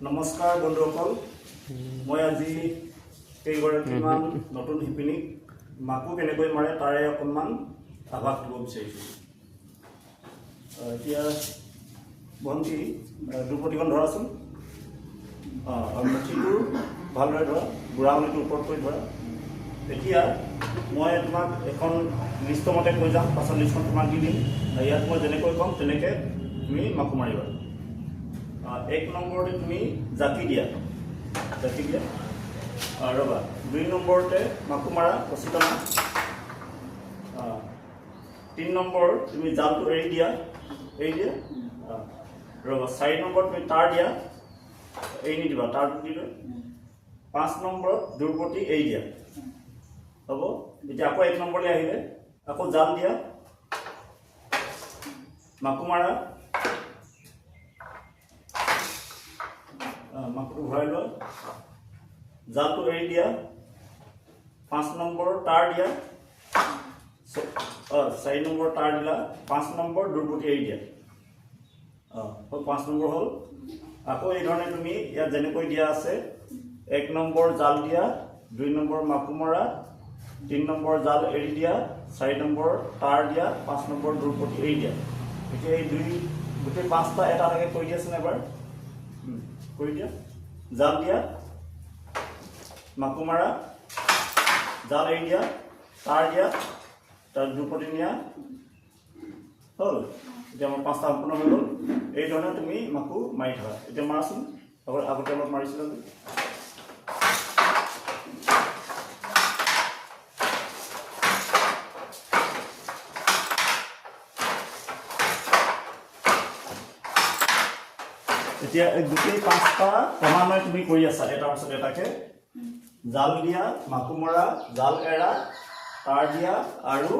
নমস্কাৰ বন্ধুসকল, মই আজি কেইগৰাকীমান নতুন শিপিনীক মাকো কেনেকৈ মাৰে তাৰে অকণমান আভাস দিব বিচাৰিছোঁ। এতিয়া ভণ্টি দুপতিখন ধৰাচোন। মুঠিটো ভালদৰে ধৰা, বুঢ়া আঙুলিটো ওপৰত কৰি ধৰা। এতিয়া মই তোমাক এখন লিষ্ট মতে কৈ যাম, পাছত লিষ্টখন তোমাক দি দিম। ইয়াত মই যেনেকৈ ক'ম তেনেকৈ তুমি মাকো মাৰিবা। 1 নম্বৰতে তুমি জাকি দিয়া ৰ'বা। 2 নম্বৰতে মাকো মাৰা কচিটানা। 3 নম্বৰ তুমি জালটো এৰি দিয়া ৰ'বা। 4 নম্বৰত তুমি তাঁৰ দিয়া, এৰি নিদিবা, তাঁৰটো দি লৈ। 5 নম্বৰত দুৰপতি এৰি দিয়া, হ'ব। এতিয়া আকৌ 1 নম্বৰলৈ আহিলে আকৌ জাল দিয়া, মাকো মাৰা, মাকোটো ভৰাই লোৱা, জালটো এৰি দিয়া। 5 নম্বৰ তাঁৰ দিয়া, 4 নম্বৰ তাঁৰ দিলা, 5 নম্বৰ দুৰপতি এৰি দিয়া। 5 নম্বৰ হ'ল। আকৌ এইধৰণে তুমি ইয়াত যেনেকৈ দিয়া আছে 1 নম্বৰ জাল দিয়া, 2 নম্বৰ মাকো মৰা, 3 নম্বৰ জাল এৰি দিয়া, 4 নম্বৰ তাঁৰ দিয়া, 5 নম্বৰ দুৰপতি এৰি দিয়া। এতিয়া এই গোটেই 5টা এটা এটাকৈ কৰি দিয়াচোন এবাৰ, কৰি দিয়া। জাল দিয়া, মাকো মাৰা, জাল এৰি দিয়া, তাঁৰ দিয়া, তাৰ দুৰপতি নিয়া, হ'ল। এতিয়া আমাৰ 5টা সম্পূৰ্ণ হৈ গ'ল। এইধৰণে তুমি মাকো মাৰি থাকা। এতিয়া মাৰাচোন, আগতে অলপ মাৰিছিলা যে। এতিয়া গোটেই 5টা ক্ৰমান্বয়ে তুমি কৰি আছা, এটাৰ পাছত এটাকে। জাল দিয়া, মাকো মৰা, জাল এৰা, তাঁৰ দিয়া আৰু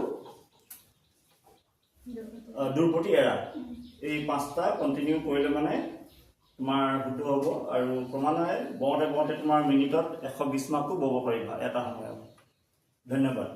দুৰপতি এৰা। এই 5টা কণ্টিনিউ কৰিলে মানে তোমাৰ সেইটো হ'ব। আৰু ক্ৰমান্বয়ে বওঁতে তোমাৰ মিনিটত 120 মাকো বব পাৰিবা এটা সময়ত। ধন্যবাদ।